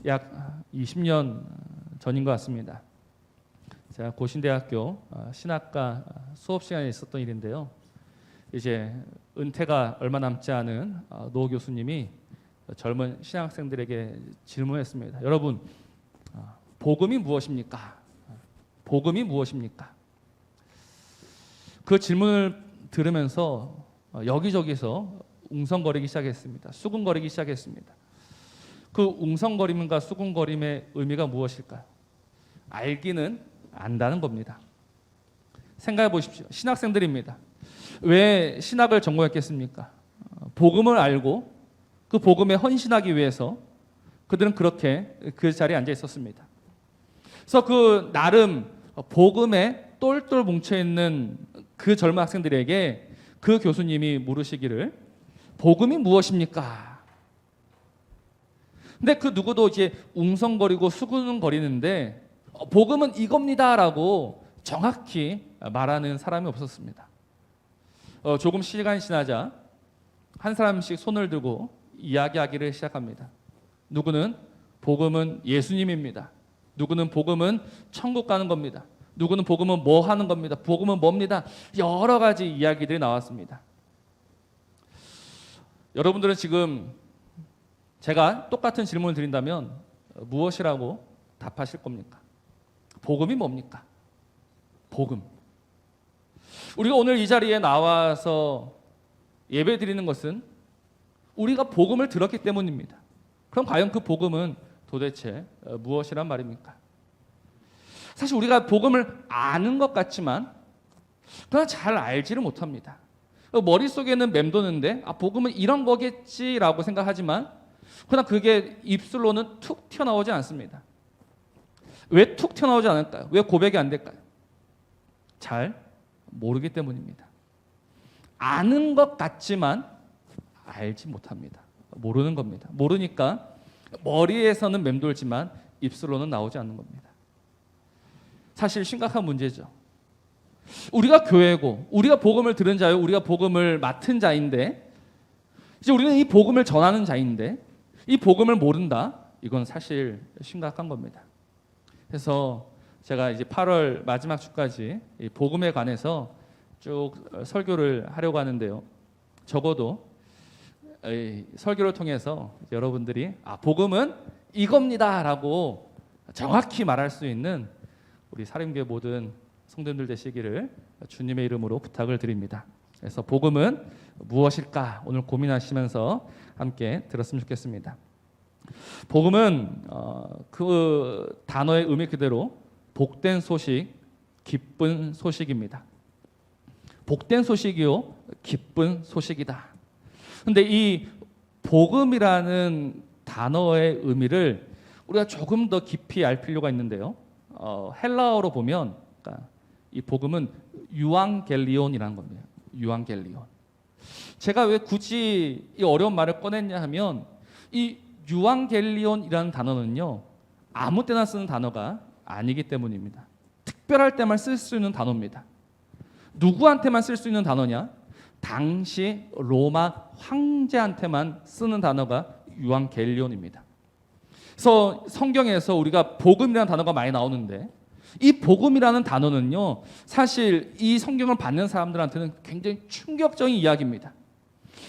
약 20년 전인 것 같습니다. 제가 고신대학교 신학과 수업 시간에 있었던 일인데요. 이제 은퇴가 얼마 남지 않은 노 교수님이 젊은 신학생들에게 질문했습니다. 여러분, 복음이 무엇입니까? 복음이 무엇입니까? 그 질문을 들으면서 여기저기서 웅성거리기 시작했습니다. 수군거리기 시작했습니다. 그 웅성거림과 수군거림의 의미가 무엇일까요? 알기는 안다는 겁니다. 생각해 보십시오. 신학생들입니다. 왜 신학을 전공했겠습니까? 복음을 알고 그 복음에 헌신하기 위해서 그들은 그렇게 그 자리에 앉아 있었습니다. 그래서 그 나름 복음에 똘똘 뭉쳐있는 그 젊은 학생들에게 그 교수님이 물으시기를 복음이 무엇입니까? 근데 그 누구도 이제 웅성거리고 수군거리는데 복음은 이겁니다라고 정확히 말하는 사람이 없었습니다. 조금 시간이 지나자 한 사람씩 손을 들고 이야기하기를 시작합니다. 누구는 복음은 예수님입니다. 누구는 복음은 천국 가는 겁니다. 누구는 복음은 뭐 하는 겁니다. 복음은 뭡니다. 여러 가지 이야기들이 나왔습니다. 여러분들은 지금 제가 똑같은 질문을 드린다면 무엇이라고 답하실 겁니까? 복음이 뭡니까? 복음. 우리가 오늘 이 자리에 나와서 예배 드리는 것은 우리가 복음을 들었기 때문입니다. 그럼 과연 그 복음은 도대체 무엇이란 말입니까? 사실 우리가 복음을 아는 것 같지만 그러나 잘 알지를 못합니다. 머릿속에는 맴도는데 복음은 이런 거겠지라고 생각하지만 그러나 그게 입술로는 툭 튀어나오지 않습니다. 왜 툭 튀어나오지 않을까요? 왜 고백이 안 될까요? 잘 모르기 때문입니다. 아는 것 같지만 알지 못합니다. 모르는 겁니다. 모르니까 머리에서는 맴돌지만 입술로는 나오지 않는 겁니다. 사실 심각한 문제죠. 우리가 교회고 우리가 복음을 들은 자요, 우리가 복음을 맡은 자인데 이제 우리는 이 복음을 전하는 자인데 이 복음을 모른다? 이건 사실 심각한 겁니다. 그래서 제가 이제 8월 마지막 주까지 이 복음에 관해서 쭉 설교를 하려고 하는데요. 적어도 이 설교를 통해서 여러분들이 복음은 이겁니다라고 정확히 말할 수 있는 우리 사림교회 모든 성도님들 되시기를 주님의 이름으로 부탁을 드립니다. 그래서 복음은 무엇일까 오늘 고민하시면서 함께 들었으면 좋겠습니다. 복음은 그 단어의 의미 그대로 복된 소식, 기쁜 소식입니다. 복된 소식이요, 기쁜 소식이다. 그런데 이 복음이라는 단어의 의미를 우리가 조금 더 깊이 알 필요가 있는데요. 헬라어로 보면 그러니까 이 복음은 유앙겔리온이라는 겁니다. 유앙겔리온. 제가 왜 굳이 이 어려운 말을 꺼냈냐 하면 이 유앙겔리온이라는 단어는요 아무 때나 쓰는 단어가 아니기 때문입니다. 특별할 때만 쓸 수 있는 단어입니다. 누구한테만 쓸 수 있는 단어냐? 당시 로마 황제한테만 쓰는 단어가 유앙겔리온입니다. 그래서 성경에서 우리가 복음이라는 단어가 많이 나오는데 이 복음이라는 단어는요 사실 이 성경을 받는 사람들한테는 굉장히 충격적인 이야기입니다.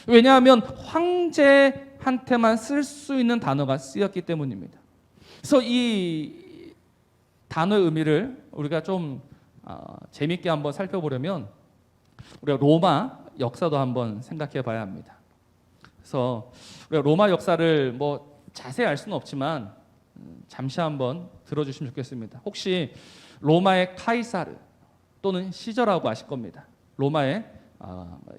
왜냐하면 황제한테만 쓸 수 있는 단어가 쓰였기 때문입니다. 그래서 이 단어의 의미를 우리가 좀 재밌게 한번 살펴보려면 우리가 로마 역사도 한번 생각해 봐야 합니다. 그래서 우리가 로마 역사를 뭐 자세히 알 수는 없지만 잠시 한번 들어주시면 좋겠습니다. 혹시 로마의 카이사르 또는 시저라고 아실 겁니다. 로마의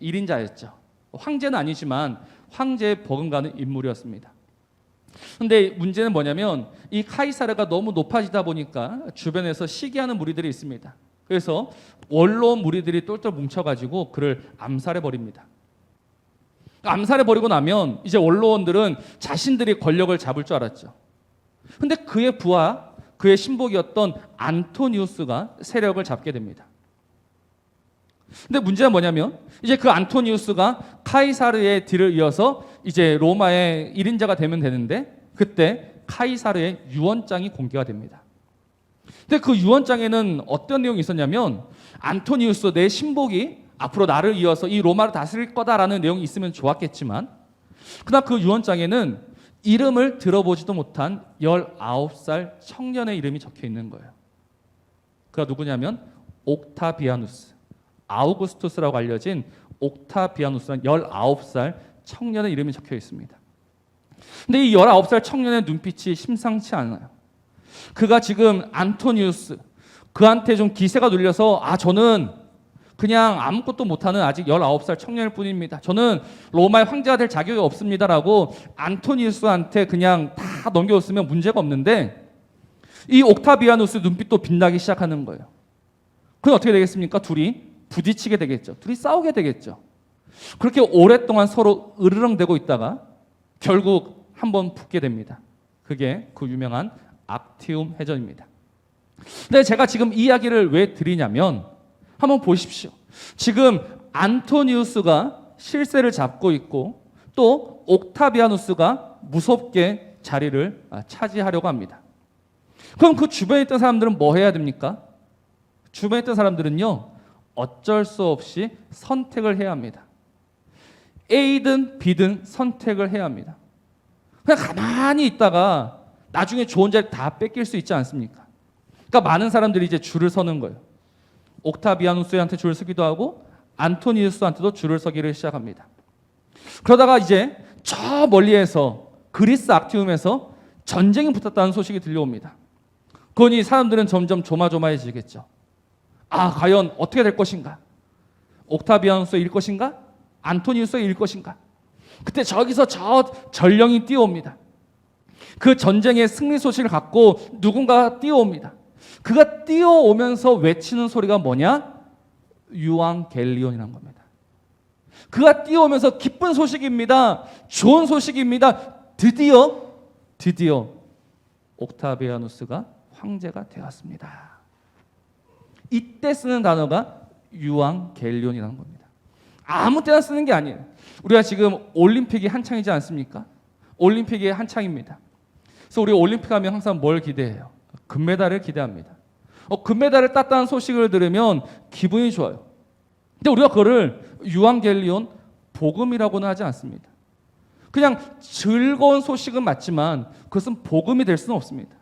1인자였죠. 황제는 아니지만 황제에 버금가는 인물이었습니다. 그런데 문제는 뭐냐면 이 카이사르가 너무 높아지다 보니까 주변에서 시기하는 무리들이 있습니다. 그래서 원로원 무리들이 똘똘 뭉쳐가지고 그를 암살해버립니다. 암살해버리고 나면 이제 원로원들은 자신들이 권력을 잡을 줄 알았죠. 그런데 그의 부하, 그의 신복이었던 안토니우스가 세력을 잡게 됩니다. 근데 문제가 뭐냐면 이제 그 안토니우스가 카이사르의 뒤를 이어서 이제 로마의 1인자가 되면 되는데 그때 카이사르의 유언장이 공개가 됩니다. 근데 그 유언장에는 어떤 내용이 있었냐면 안토니우스 내 신복이 앞으로 나를 이어서 이 로마를 다스릴 거다라는 내용이 있으면 좋았겠지만 그러나 그 유언장에는 이름을 들어보지도 못한 19살 청년의 이름이 적혀 있는 거예요. 그가 누구냐면 옥타비아누스, 아우구스투스라고 알려진 옥타비아누스라는 19살 청년의 이름이 적혀 있습니다. 근데 이 19살 청년의 눈빛이 심상치 않아요. 그가 지금 안토니우스, 그한테 좀 기세가 눌려서 저는 그냥 아무것도 못하는 아직 19살 청년일 뿐입니다. 저는 로마의 황제가 될 자격이 없습니다라고 안토니우스한테 그냥 다 넘겨줬으면 문제가 없는데 이 옥타비아누스 눈빛도 빛나기 시작하는 거예요. 그럼 어떻게 되겠습니까? 둘이 부딪히게 되겠죠. 둘이 싸우게 되겠죠. 그렇게 오랫동안 서로 으르렁대고 있다가 결국 한번 붙게 됩니다. 그게 그 유명한 악티움 해전입니다. 근데 제가 지금 이 이야기를 왜 드리냐면 한번 보십시오. 지금 안토니우스가 실세를 잡고 있고 또 옥타비아누스가 무섭게 자리를 차지하려고 합니다. 그럼 그 주변에 있던 사람들은 뭐 해야 됩니까? 주변에 있던 사람들은요, 어쩔 수 없이 선택을 해야 합니다. A든 B든 선택을 해야 합니다. 그냥 가만히 있다가 나중에 좋은 자리 다 뺏길 수 있지 않습니까? 그러니까 많은 사람들이 이제 줄을 서는 거예요. 옥타비아누스한테 줄을 서기도 하고 안토니우스한테도 줄을 서기를 시작합니다. 그러다가 이제 저 멀리에서 그리스 악티움에서 전쟁이 붙었다는 소식이 들려옵니다. 그러니 사람들은 점점 조마조마해지겠죠. 과연 어떻게 될 것인가? 옥타비아누스가 이길 것인가? 안토니우스가 이길 것인가? 그때 저기서 저 전령이 뛰어옵니다. 그 전쟁의 승리 소식을 갖고 누군가 뛰어옵니다. 그가 뛰어오면서 외치는 소리가 뭐냐? 유앙겔리온이라는 겁니다. 그가 뛰어오면서 기쁜 소식입니다. 좋은 소식입니다. 드디어 옥타비아누스가 황제가 되었습니다. 이때 쓰는 단어가 유앙겔리온이라는 겁니다. 아무 때나 쓰는 게 아니에요. 우리가 지금 올림픽이 한창이지 않습니까? 올림픽이 한창입니다. 그래서 우리 올림픽 하면 항상 뭘 기대해요? 금메달을 기대합니다. 금메달을 땄다는 소식을 들으면 기분이 좋아요. 근데 우리가 그거를 유앙겔리온 복음이라고는 하지 않습니다. 그냥 즐거운 소식은 맞지만 그것은 복음이 될 수는 없습니다.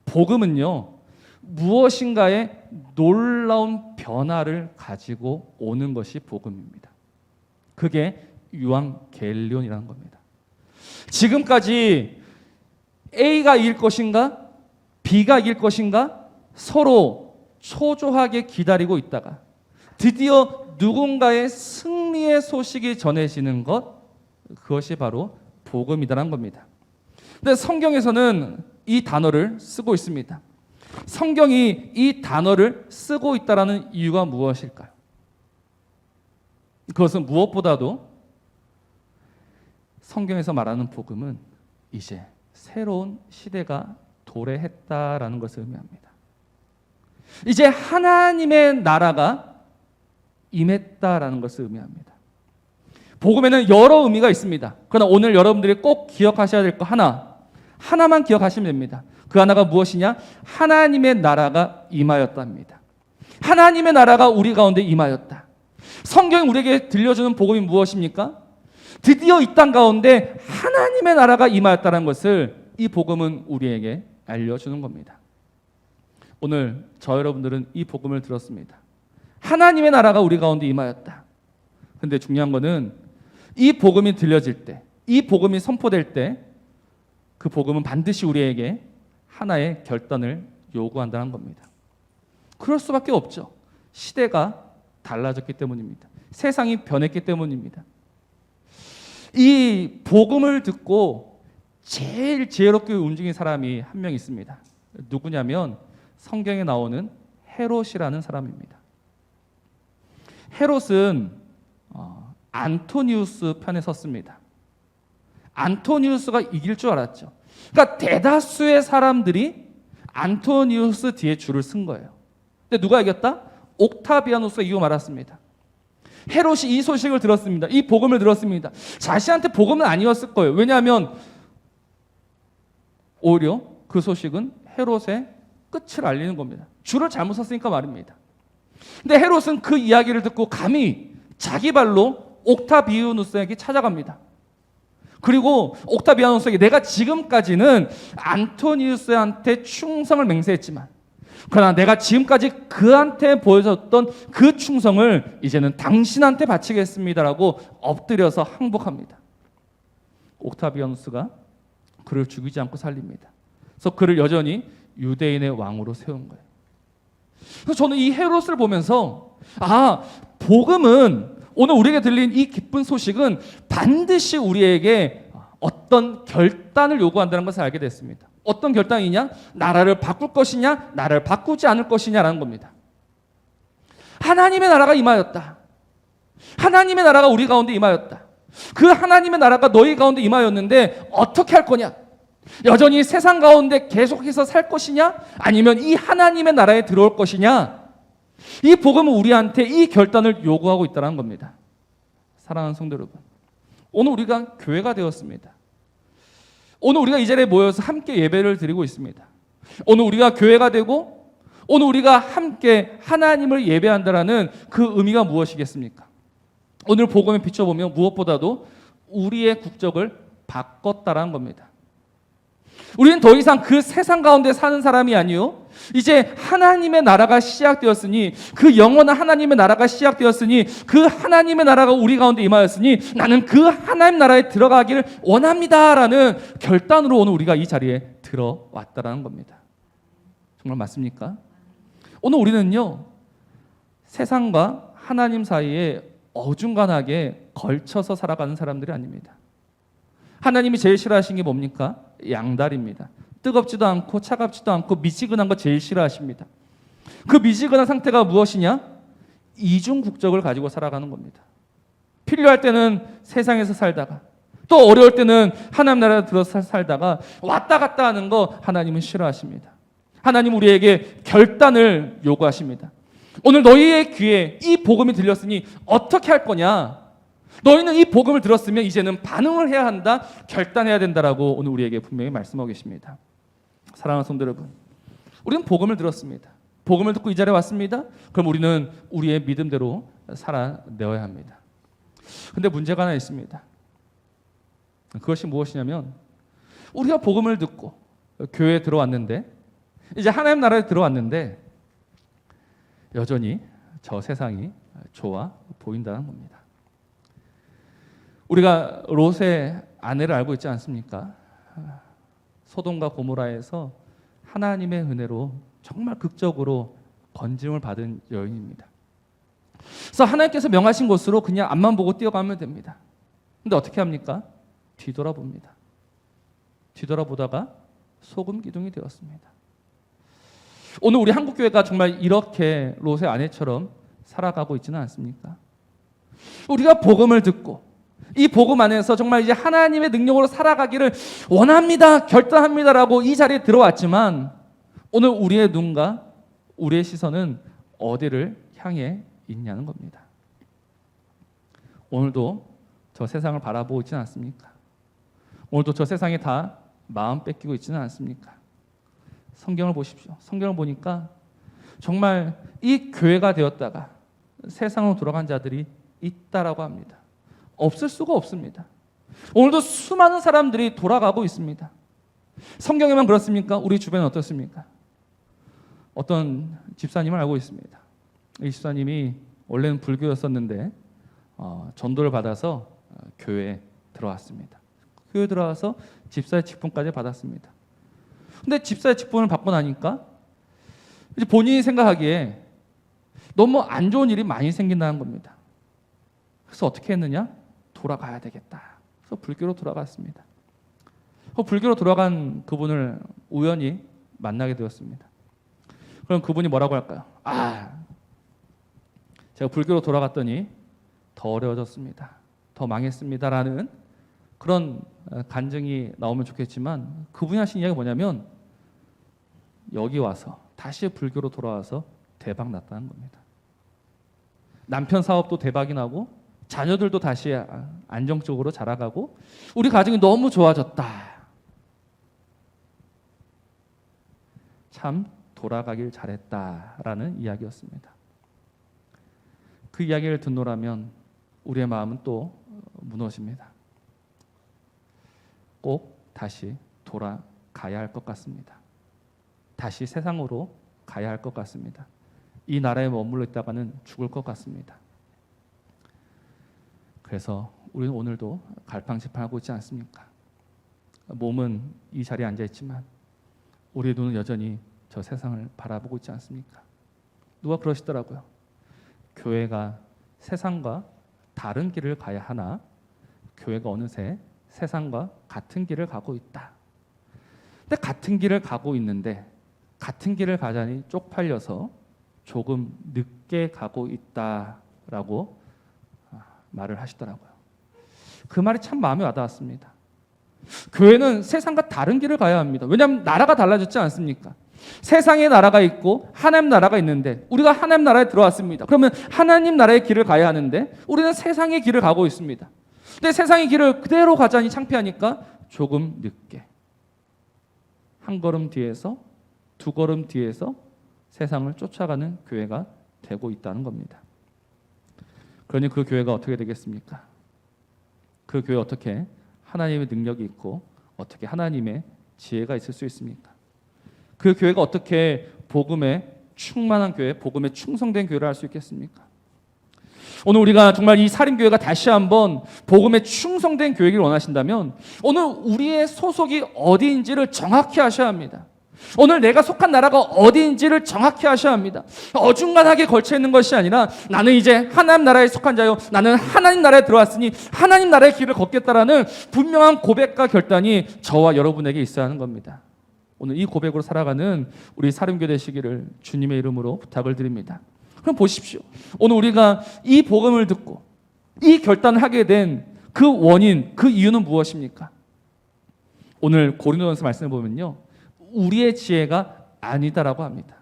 복음은요, 무엇인가의 놀라운 변화를 가지고 오는 것이 복음입니다. 그게 유앙겔리온이라는 겁니다. 지금까지 A가 이길 것인가? B가 이길 것인가? 서로 초조하게 기다리고 있다가 드디어 누군가의 승리의 소식이 전해지는 것, 그것이 바로 복음이라는 겁니다. 근데 성경에서는 이 단어를 쓰고 있습니다. 성경이 이 단어를 쓰고 있다는 이유가 무엇일까요? 그것은 무엇보다도 성경에서 말하는 복음은 이제 새로운 시대가 도래했다라는 것을 의미합니다. 이제 하나님의 나라가 임했다라는 것을 의미합니다. 복음에는 여러 의미가 있습니다. 그러나 오늘 여러분들이 꼭 기억하셔야 될 거 하나만 기억하시면 됩니다. 그 하나가 무엇이냐? 하나님의 나라가 임하였답니다. 하나님의 나라가 우리 가운데 임하였다. 성경이 우리에게 들려주는 복음이 무엇입니까? 드디어 이 땅 가운데 하나님의 나라가 임하였다는 것을 이 복음은 우리에게 알려주는 겁니다. 오늘 저 여러분들은 이 복음을 들었습니다. 하나님의 나라가 우리 가운데 임하였다. 근데 중요한 거는 이 복음이 들려질 때, 이 복음이 선포될 때 그 복음은 반드시 우리에게 하나의 결단을 요구한다는 겁니다. 그럴 수밖에 없죠. 시대가 달라졌기 때문입니다. 세상이 변했기 때문입니다. 이 복음을 듣고 제일 지혜롭게 움직인 사람이 한 명 있습니다. 누구냐면 성경에 나오는 헤롯이라는 사람입니다. 헤롯은 안토니우스 편에 섰습니다. 안토니우스가 이길 줄 알았죠. 그러니까 대다수의 사람들이 안토니우스 뒤에 줄을 쓴 거예요. 근데 누가 이겼다? 옥타비아누스가 이기고 말았습니다. 헤롯이 이 소식을 들었습니다. 이 복음을 들었습니다. 자신한테 복음은 아니었을 거예요. 왜냐하면 오히려 그 소식은 헤롯의 끝을 알리는 겁니다. 줄을 잘못 섰으니까 말입니다. 근데 헤롯은 그 이야기를 듣고 감히 자기 발로 옥타비아누스에게 찾아갑니다. 그리고 옥타비아누스에게 내가 지금까지는 안토니우스한테 충성을 맹세했지만 그러나 내가 지금까지 그한테 보여줬던 그 충성을 이제는 당신한테 바치겠습니다라고 엎드려서 항복합니다. 옥타비아누스가 그를 죽이지 않고 살립니다. 그래서 그를 여전히 유대인의 왕으로 세운 거예요. 그래서 저는 이 헤롯을 보면서 복음은 오늘 우리에게 들린 이 기쁜 소식은 반드시 우리에게 어떤 결단을 요구한다는 것을 알게 됐습니다. 어떤 결단이냐? 나라를 바꿀 것이냐? 나라를 바꾸지 않을 것이냐라는 겁니다. 하나님의 나라가 임하였다. 하나님의 나라가 우리 가운데 임하였다. 그 하나님의 나라가 너희 가운데 임하였는데 어떻게 할 거냐? 여전히 세상 가운데 계속해서 살 것이냐? 아니면 이 하나님의 나라에 들어올 것이냐? 이 복음은 우리한테 이 결단을 요구하고 있다는 겁니다. 사랑하는 성도 여러분, 오늘 우리가 교회가 되었습니다. 오늘 우리가 이 자리에 모여서 함께 예배를 드리고 있습니다. 오늘 우리가 교회가 되고 오늘 우리가 함께 하나님을 예배한다라는 그 의미가 무엇이겠습니까? 오늘 복음에 비춰보면 무엇보다도 우리의 국적을 바꿨다라는 겁니다. 우리는 더 이상 그 세상 가운데 사는 사람이 아니요, 이제 하나님의 나라가 시작되었으니, 그 영원한 하나님의 나라가 시작되었으니, 그 하나님의 나라가 우리 가운데 임하였으니 나는 그 하나님 나라에 들어가기를 원합니다라는 결단으로 오늘 우리가 이 자리에 들어왔다라는 겁니다. 정말 맞습니까? 오늘 우리는요, 세상과 하나님 사이에 어중간하게 걸쳐서 살아가는 사람들이 아닙니다. 하나님이 제일 싫어하시는 게 뭡니까? 양다리입니다. 뜨겁지도 않고 차갑지도 않고 미지근한 거 제일 싫어하십니다. 그 미지근한 상태가 무엇이냐? 이중 국적을 가지고 살아가는 겁니다. 필요할 때는 세상에서 살다가 또 어려울 때는 하나님 나라에 들어서 살다가 왔다 갔다 하는 거 하나님은 싫어하십니다. 하나님 우리에게 결단을 요구하십니다. 오늘 너희의 귀에 이 복음이 들렸으니 어떻게 할 거냐? 너희는 이 복음을 들었으면 이제는 반응을 해야 한다, 결단해야 된다라고 오늘 우리에게 분명히 말씀하고 계십니다. 사랑하는 성도 여러분, 우리는 복음을 들었습니다. 복음을 듣고 이 자리에 왔습니다. 그럼 우리는 우리의 믿음대로 살아내어야 합니다. 근데 문제가 하나 있습니다. 그것이 무엇이냐면 우리가 복음을 듣고 교회에 들어왔는데, 이제 하나님 나라에 들어왔는데 여전히 저 세상이 좋아 보인다는 겁니다. 우리가 롯의 아내를 알고 있지 않습니까? 소돔과 고모라에서 하나님의 은혜로 정말 극적으로 건짐을 받은 여인입니다. 그래서 하나님께서 명하신 곳으로 그냥 앞만 보고 뛰어가면 됩니다. 근데 어떻게 합니까? 뒤돌아봅니다. 뒤돌아보다가 소금 기둥이 되었습니다. 오늘 우리 한국교회가 정말 이렇게 롯의 아내처럼 살아가고 있지는 않습니까? 우리가 복음을 듣고 이 복음 안에서 정말 이제 하나님의 능력으로 살아가기를 원합니다, 결단합니다라고 이 자리에 들어왔지만 오늘 우리의 눈과 우리의 시선은 어디를 향해 있냐는 겁니다. 오늘도 저 세상을 바라보고 있지는 않습니까? 오늘도 저 세상에 다 마음 뺏기고 있지는 않습니까? 성경을 보십시오. 성경을 보니까 정말 이 교회가 되었다가 세상으로 돌아간 자들이 있다라고 합니다. 없을 수가 없습니다. 오늘도 수많은 사람들이 돌아가고 있습니다. 성경에만 그렇습니까? 우리 주변은 어떻습니까? 어떤 집사님을 알고 있습니다. 이 집사님이 원래는 불교였었는데 전도를 받아서 교회에 들어왔습니다. 교회에 들어와서 집사의 직분까지 받았습니다. 근데 집사의 직분을 받고 나니까 이제 본인이 생각하기에 너무 안 좋은 일이 많이 생긴다는 겁니다. 그래서 어떻게 했느냐? 돌아가야 되겠다. 그래서 불교로 돌아갔습니다. 불교로 돌아간 그분을 우연히 만나게 되었습니다. 그럼 그분이 뭐라고 할까요? 제가 불교로 돌아갔더니 더 어려워졌습니다. 더 망했습니다라는 그런 간증이 나오면 좋겠지만 그분이 하신 이야기가 뭐냐면 여기 와서 다시 불교로 돌아와서 대박 났다는 겁니다. 남편 사업도 대박이 나고 자녀들도 다시 안정적으로 자라가고 우리 가정이 너무 좋아졌다. 참 돌아가길 잘했다라는 이야기였습니다. 그 이야기를 듣노라면 우리의 마음은 또 무너집니다. 꼭 다시 돌아가야 할 것 같습니다. 다시 세상으로 가야 할 것 같습니다. 이 나라에 머물러 있다가는 죽을 것 같습니다. 그래서 우리는 오늘도 갈팡질팡하고 있지 않습니까? 몸은 이 자리에 앉아 있지만 우리의 눈은 여전히 저 세상을 바라보고 있지 않습니까? 누가 그러시더라고요. 교회가 세상과 다른 길을 가야 하나 교회가 어느새 세상과 같은 길을 가고 있다. 근데 같은 길을 가고 있는데 같은 길을 가자니 쪽팔려서 조금 늦게 가고 있다라고 말을 하시더라고요. 그 말이 참 마음에 와닿았습니다. 교회는 세상과 다른 길을 가야 합니다. 왜냐하면 나라가 달라졌지 않습니까? 세상의 나라가 있고 하나님 나라가 있는데 우리가 하나님 나라에 들어왔습니다. 그러면 하나님 나라의 길을 가야 하는데 우리는 세상의 길을 가고 있습니다. 근데 세상의 길을 그대로 가자니 창피하니까 조금 늦게 한 걸음 뒤에서 두 걸음 뒤에서 세상을 쫓아가는 교회가 되고 있다는 겁니다. 그러니 그 교회가 어떻게 되겠습니까? 그 교회 어떻게 하나님의 능력이 있고 어떻게 하나님의 지혜가 있을 수 있습니까? 그 교회가 어떻게 복음에 충만한 교회, 복음에 충성된 교회를 할 수 있겠습니까? 오늘 우리가 정말 이 사림교회가 다시 한번 복음에 충성된 교회를 원하신다면 오늘 우리의 소속이 어디인지를 정확히 하셔야 합니다. 오늘 내가 속한 나라가 어디인지를 정확히 하셔야 합니다. 어중간하게 걸쳐있는 것이 아니라 나는 이제 하나님 나라에 속한 자요, 나는 하나님 나라에 들어왔으니 하나님 나라의 길을 걷겠다라는 분명한 고백과 결단이 저와 여러분에게 있어야 하는 겁니다. 오늘 이 고백으로 살아가는 우리 사림교회 되시기를 주님의 이름으로 부탁을 드립니다. 그럼 보십시오. 오늘 우리가 이 복음을 듣고 이 결단을 하게 된 그 원인, 그 이유는 무엇입니까? 오늘 고린도전서 말씀을 보면요, 우리의 지혜가 아니다라고 합니다.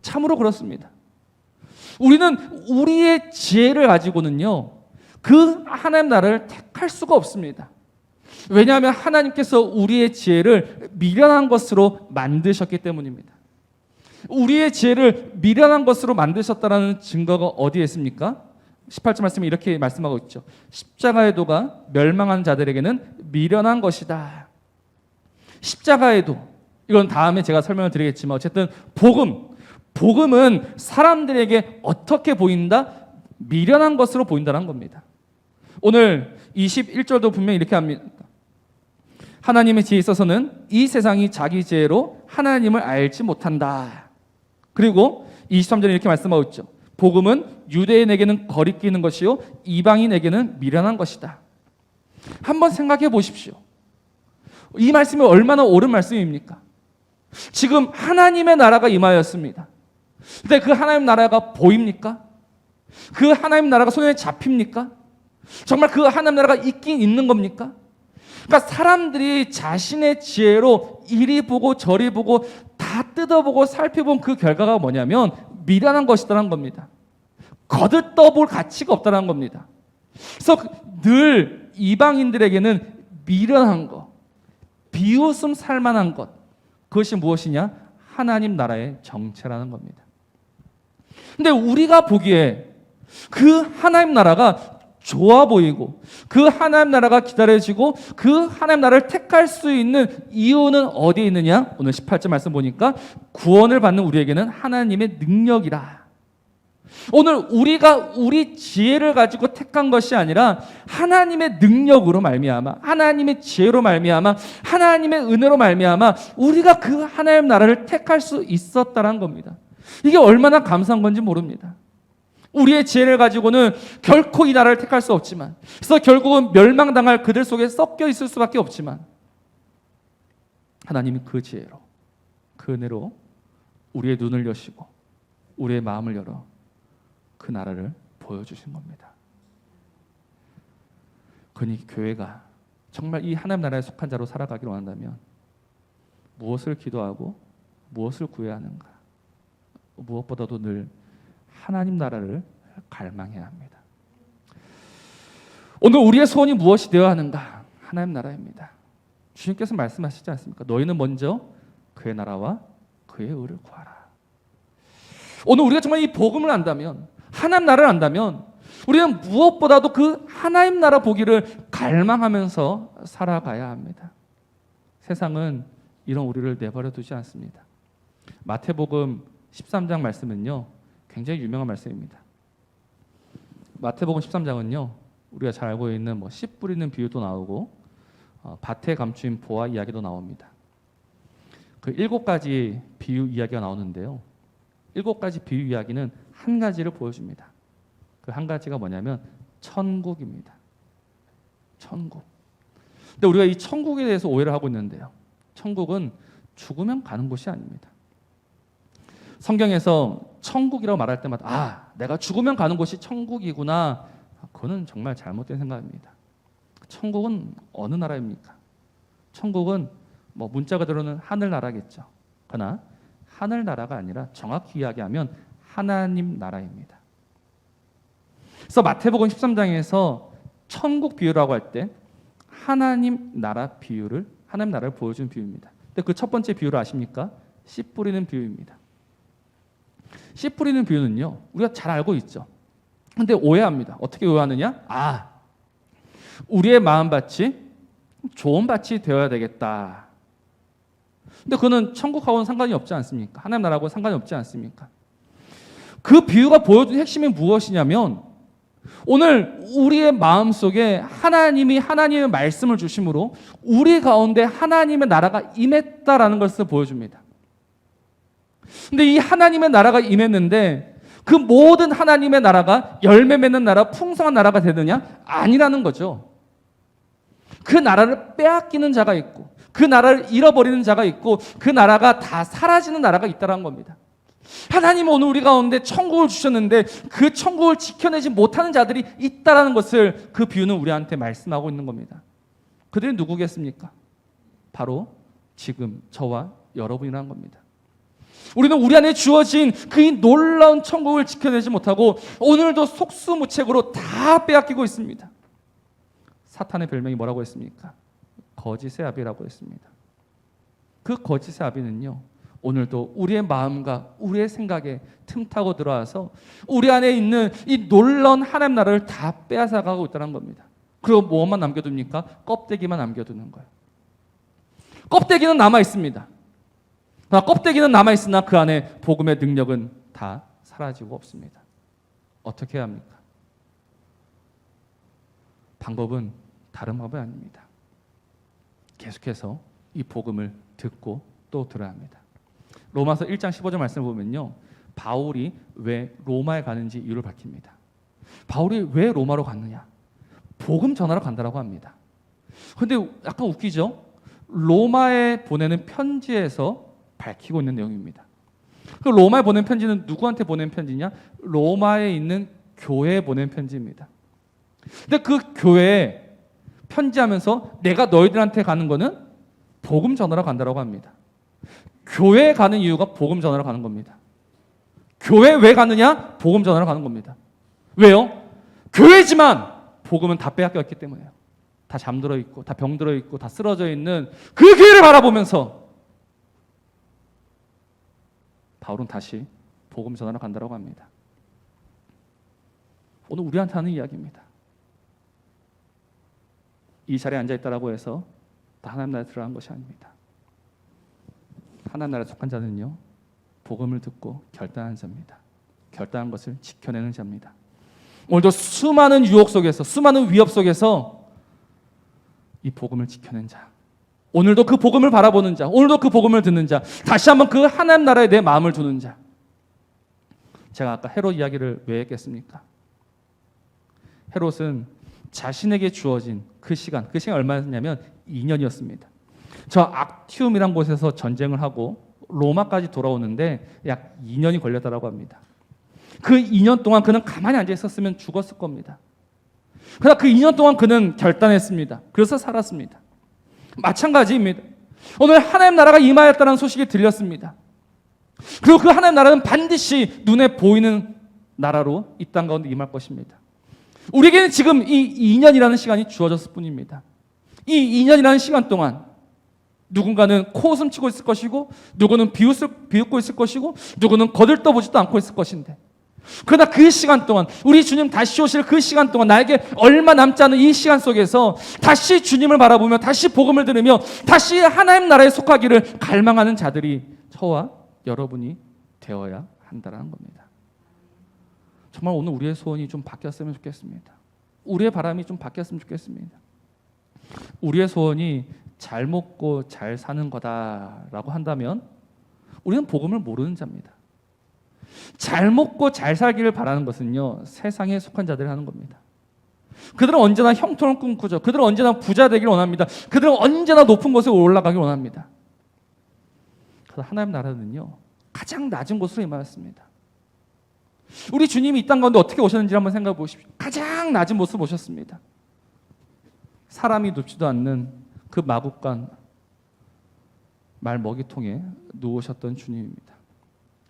참으로 그렇습니다. 우리는 우리의 지혜를 가지고는요, 그 하나님 나라를 택할 수가 없습니다. 왜냐하면 하나님께서 우리의 지혜를 미련한 것으로 만드셨기 때문입니다. 우리의 지혜를 미련한 것으로 만드셨다는 증거가 어디에 있습니까? 18절 말씀에 이렇게 말씀하고 있죠. 십자가의 도가 멸망한 자들에게는 미련한 것이다. 십자가의 도, 이건 다음에 제가 설명을 드리겠지만 어쨌든 복음은 사람들에게 어떻게 보인다? 미련한 것으로 보인다는 겁니다. 오늘 21절도 분명히 이렇게 합니다. 하나님의 지혜에 있어서는 이 세상이 자기 지혜로 하나님을 알지 못한다. 그리고 23절에 이렇게 말씀하고 있죠. 복음은 유대인에게는 거리끼는 것이요 이방인에게는 미련한 것이다. 한번 생각해 보십시오. 이 말씀이 얼마나 옳은 말씀입니까? 지금 하나님의 나라가 임하였습니다. 근데 그 하나님 나라가 보입니까? 그 하나님 나라가 손에 잡힙니까? 정말 그 하나님 나라가 있긴 있는 겁니까? 그러니까 사람들이 자신의 지혜로 이리 보고 저리 보고 다 뜯어보고 살펴본 그 결과가 뭐냐면 미련한 것이라는 겁니다. 거들떠볼 가치가 없다는 겁니다. 그래서 늘 이방인들에게는 미련한 것, 비웃음 살만한 것, 그것이 무엇이냐? 하나님 나라의 정체라는 겁니다. 근데 우리가 보기에 그 하나님 나라가 좋아 보이고 그 하나님 나라가 기다려지고 그 하나님 나라를 택할 수 있는 이유는 어디에 있느냐? 오늘 18절 말씀 보니까 구원을 받는 우리에게는 하나님의 능력이라. 오늘 우리가 우리 지혜를 가지고 택한 것이 아니라 하나님의 능력으로 말미암아, 하나님의 지혜로 말미암아, 하나님의 은혜로 말미암아 우리가 그 하나님 나라를 택할 수 있었다는 겁니다. 이게 얼마나 감사한 건지 모릅니다. 우리의 지혜를 가지고는 결코 이 나라를 택할 수 없지만, 그래서 결국은 멸망당할 그들 속에 섞여 있을 수밖에 없지만 하나님이 그 지혜로, 그 은혜로 우리의 눈을 여시고 우리의 마음을 열어 그 나라를 보여주신 겁니다. 그러니 교회가 정말 이 하나님 나라에 속한 자로 살아가기를 원한다면 무엇을 기도하고 무엇을 구해야 하는가? 무엇보다도 늘 하나님 나라를 갈망해야 합니다. 오늘 우리의 소원이 무엇이 되어야 하는가? 하나님 나라입니다. 주님께서 말씀하시지 않습니까? 너희는 먼저 그의 나라와 그의 의를 구하라. 오늘 우리가 정말 이 복음을 안다면, 하나님 나라를 안다면 우리는 무엇보다도 그 하나님 나라 보기를 갈망하면서 살아가야 합니다. 세상은 이런 우리를 내버려 두지 않습니다. 마태복음 13장 말씀은요, 굉장히 유명한 말씀입니다. 마태복음 13장은요, 우리가 잘 알고 있는 씨 뿌리는 비유도 나오고 밭에 감추인 보화 이야기도 나옵니다. 그 7가지 비유 이야기가 나오는데요, 7가지 비유 이야기는 한 가지를 보여줍니다. 그 한 가지가 뭐냐면 천국입니다. 천국. 근데 우리가 이 천국에 대해서 오해를 하고 있는데요, 천국은 죽으면 가는 곳이 아닙니다. 성경에서 천국이라고 말할 때마다 내가 죽으면 가는 곳이 천국이구나, 그거는 정말 잘못된 생각입니다. 천국은 어느 나라입니까? 천국은 문자 그대로는 하늘나라겠죠. 그러나 하늘나라가 아니라 정확히 이야기하면 하나님 나라입니다. 그래서 마태복음 13장에서 천국 비유라고 할 때 하나님 나라를 보여준 비유입니다. 근데 그 첫 번째 비유를 아십니까? 씨 뿌리는 비유입니다. 씨 뿌리는 비유는요, 우리가 잘 알고 있죠. 근데 오해합니다. 어떻게 오해하느냐? 우리의 마음밭이 좋은 밭이 되어야 되겠다. 근데 그거는 천국하고는 상관이 없지 않습니까? 하나님 나라하고는 상관이 없지 않습니까? 그 비유가 보여준 핵심이 무엇이냐면, 오늘 우리의 마음속에 하나님이 하나님의 말씀을 주심으로 우리 가운데 하나님의 나라가 임했다라는 것을 보여줍니다. 근데 이 하나님의 나라가 임했는데 그 모든 하나님의 나라가 열매 맺는 나라, 풍성한 나라가 되느냐? 아니라는 거죠. 그 나라를 빼앗기는 자가 있고, 그 나라를 잃어버리는 자가 있고, 그 나라가 다 사라지는 나라가 있다는 겁니다. 하나님은 오늘 우리 가운데 천국을 주셨는데 그 천국을 지켜내지 못하는 자들이 있다는 것을 그 비유는 우리한테 말씀하고 있는 겁니다. 그들이 누구겠습니까? 바로 지금 저와 여러분이라는 겁니다. 우리는 우리 안에 주어진 그 놀라운 천국을 지켜내지 못하고 오늘도 속수무책으로 다 빼앗기고 있습니다. 사탄의 별명이 뭐라고 했습니까? 거짓의 아비라고 했습니다. 그 거짓의 아비는요, 오늘도 우리의 마음과 우리의 생각에 틈타고 들어와서 우리 안에 있는 이 놀라운 하나님 나라를 다 빼앗아가고 있다는 겁니다. 그리고 뭐만 남겨둡니까? 껍데기만 남겨두는 거예요. 껍데기는 남아 있습니다. 껍데기는 남아 있으나 그 안에 복음의 능력은 다 사라지고 없습니다. 어떻게 해야 합니까? 방법은 다른 방법이 아닙니다. 계속해서 이 복음을 듣고 또 들어야 합니다. 로마서 1장 15절 말씀을 보면요, 바울이 왜 로마에 가는지 이유를 밝힙니다. 바울이 왜 로마로 갔느냐? 복음 전하러 간다라고 합니다. 그런데 약간 웃기죠? 로마에 보내는 편지에서 밝히고 있는 내용입니다. 그 로마에 보낸 편지는 누구한테 보낸 편지냐? 로마에 있는 교회에 보낸 편지입니다. 근데 그 교회에 편지하면서 내가 너희들한테 가는 거는 복음 전하러 간다라고 합니다. 교회에 가는 이유가 복음 전하러 가는 겁니다. 교회 왜 가느냐? 복음 전하러 가는 겁니다. 왜요? 교회지만 복음은 다 빼앗겼기 때문에요. 다 잠들어 있고, 다 병들어 있고, 다 쓰러져 있는 그 교회를 바라보면서 바울은 다시 복음 전하러 간다라고 합니다. 오늘 우리한테 하는 이야기입니다. 이 자리에 앉아있다라고 해서 다 하나님 나라에 들어간 것이 아닙니다. 하나님 나라에 속한 자는요, 복음을 듣고 결단한 자입니다. 결단한 것을 지켜내는 자입니다. 오늘도 수많은 유혹 속에서, 수많은 위협 속에서 이 복음을 지켜낸 자, 오늘도 그 복음을 바라보는 자, 오늘도 그 복음을 듣는 자, 다시 한번 그 하나님 나라에 내 마음을 두는 자. 제가 아까 헤롯 이야기를 왜 했겠습니까? 헤롯은 자신에게 주어진 그 시간 얼마였냐면 2년이었습니다. 저 악티움이란 곳에서 전쟁을 하고 로마까지 돌아오는데 약 2년이 걸렸다고 합니다. 그 2년 동안 그는 가만히 앉아 있었으면 죽었을 겁니다. 그러나 그 2년 동안 그는 결단했습니다. 그래서 살았습니다. 마찬가지입니다. 오늘 하나님 나라가 임하였다는 소식이 들렸습니다. 그리고 그 하나님 나라는 반드시 눈에 보이는 나라로 이 땅 가운데 임할 것입니다. 우리에게는 지금 이 2년이라는 시간이 주어졌을 뿐입니다. 이 2년이라는 시간 동안 누군가는 코웃음 치고 있을 것이고 누구는 비웃고 있을 것이고 누구는 거들떠보지도 않고 있을 것인데, 그러나 그 시간 동안, 우리 주님 다시 오실 그 시간 동안, 나에게 얼마 남지 않은 이 시간 속에서 다시 주님을 바라보며 다시 복음을 들으며 다시 하나님 나라에 속하기를 갈망하는 자들이 저와 여러분이 되어야 한다는 겁니다. 정말 오늘 우리의 소원이 좀 바뀌었으면 좋겠습니다. 우리의 바람이 좀 바뀌었으면 좋겠습니다. 우리의 소원이 잘 먹고 잘 사는 거다라고 한다면 우리는 복음을 모르는 자입니다. 잘 먹고 잘 살기를 바라는 것은요, 세상에 속한 자들이 하는 겁니다. 그들은 언제나 형통을 꿈꾸죠. 그들은 언제나 부자 되기를 원합니다. 그들은 언제나 높은 곳에 올라가기를 원합니다. 그러나 하나님 나라는요, 가장 낮은 곳으로 임하였습니다. 우리 주님이 이 땅 가운데 어떻게 오셨는지 한번 생각해 보십시오. 가장 낮은 모습을 오셨습니다. 사람이 눕지도 않는 그 마구간 말먹이통에 누우셨던 주님입니다.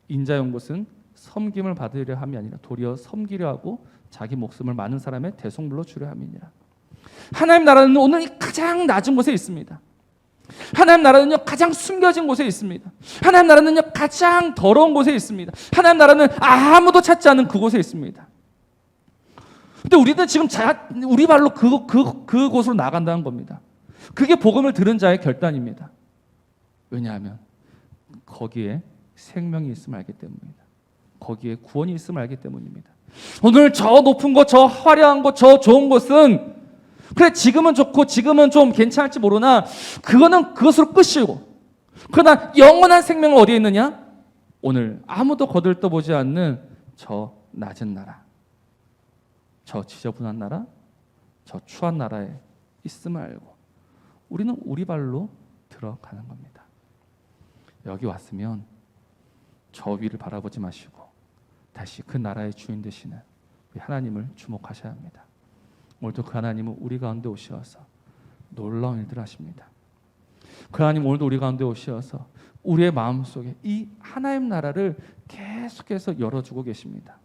인자의 온 것은 섬김을 받으려 함이 아니라 도리어 섬기려 하고 자기 목숨을 많은 사람의 대속물로 주려 함이니라. 하나님 나라는 오늘 이 가장 낮은 곳에 있습니다. 하나님 나라는요, 가장 숨겨진 곳에 있습니다. 하나님 나라는요, 가장 더러운 곳에 있습니다. 하나님 나라는 아무도 찾지 않는 그곳에 있습니다. 근데 우리는 지금 우리 발로 그곳으로 나간다는 겁니다. 그게 복음을 들은 자의 결단입니다. 왜냐하면 거기에 생명이 있음을 알기 때문입니다. 거기에 구원이 있음을 알기 때문입니다. 오늘 저 높은 곳, 저 화려한 곳, 저 좋은 곳은 그래 지금은 좋고 지금은 좀 괜찮을지 모르나 그거는 그것으로 끝이고, 그러나 영원한 생명은 어디에 있느냐? 오늘 아무도 거들떠보지 않는 저 낮은 나라, 저 지저분한 나라, 저 추한 나라에 있음을 알고 우리는 우리 발로 들어가는 겁니다. 여기 왔으면 저 위를 바라보지 마시고 다시 그 나라의 주인 되시는 우리 하나님을 주목하셔야 합니다. 오늘도 그 하나님은 우리 가운데 오셔서 놀라운 일들을 하십니다. 그 하나님 오늘도 우리 가운데 오셔서 우리의 마음속에 이 하나님 나라를 계속해서 열어주고 계십니다.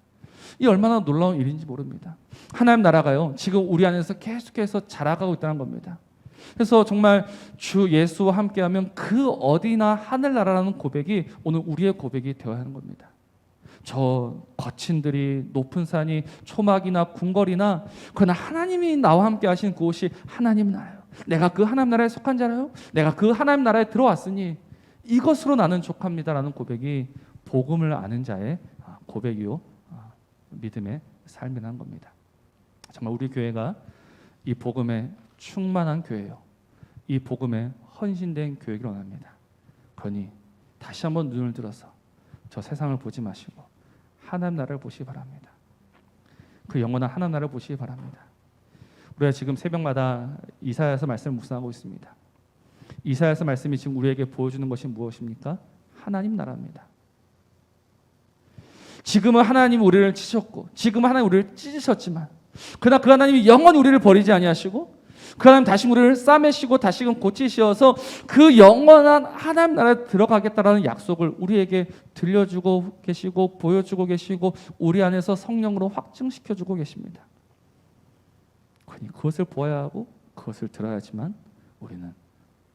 이 얼마나 놀라운 일인지 모릅니다. 하나님 나라가요, 지금 우리 안에서 계속해서 자라가고 있다는 겁니다. 그래서 정말 주 예수와 함께하면 그 어디나 하늘나라라는 고백이 오늘 우리의 고백이 되어야 하는 겁니다. 저 거친 들이, 높은 산이, 초막이나 궁궐이나, 그러나 하나님이 나와 함께 하신 그곳이 하나님 나라예요. 내가 그 하나님 나라에 속한 자라요. 내가 그 하나님 나라에 들어왔으니 이것으로 나는 족합니다라는 고백이 복음을 아는 자의 고백이요, 믿음의 삶이라는 겁니다. 정말 우리 교회가 이 복음에 충만한 교회요, 이 복음에 헌신된 교회를 원합니다. 그러니 다시 한번 눈을 들어서 저 세상을 보지 마시고 하나님 나라를 보시기 바랍니다. 그 영원한 하나님 나라를 보시기 바랍니다. 우리가 지금 새벽마다 이사야서 말씀을 묵상하고 있습니다. 이사야서 말씀이 지금 우리에게 보여주는 것이 무엇입니까? 하나님 나라입니다. 지금은 하나님이 우리를 치셨고 지금은 하나님이 우리를 찢으셨지만, 그러나 그 하나님이 영원히 우리를 버리지 아니하시고 그 하나님 다시 우리를 싸매시고 다시금 고치시어서 그 영원한 하나님 나라에 들어가겠다라는 약속을 우리에게 들려주고 계시고 보여주고 계시고 우리 안에서 성령으로 확증시켜주고 계십니다. 그것을 보아야 하고 그것을 들어야지만 우리는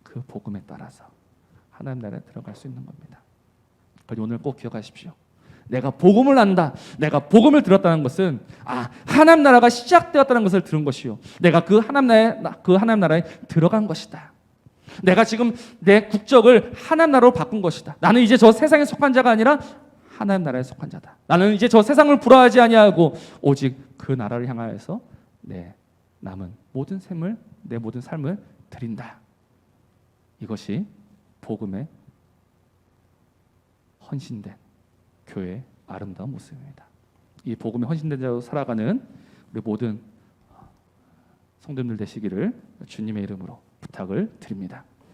그 복음에 따라서 하나님 나라에 들어갈 수 있는 겁니다. 그러니 오늘 꼭 기억하십시오. 내가 복음을 안다, 내가 복음을 들었다는 것은 하나님 나라가 시작되었다는 것을 들은 것이요, 내가 그 하나님 나라에 들어간 것이다. 내가 지금 내 국적을 하나님 나라로 바꾼 것이다. 나는 이제 저 세상에 속한 자가 아니라 하나님 나라에 속한 자다. 나는 이제 저 세상을 부러워하지 아니하고 오직 그 나라를 향하여서 내 남은 모든 셈을, 내 모든 삶을 드린다. 이것이 복음의 헌신된 교회의 아름다운 모습입니다. 이 복음에 헌신된 자로 살아가는 우리 모든 성도님들 되시기를 주님의 이름으로 부탁을 드립니다.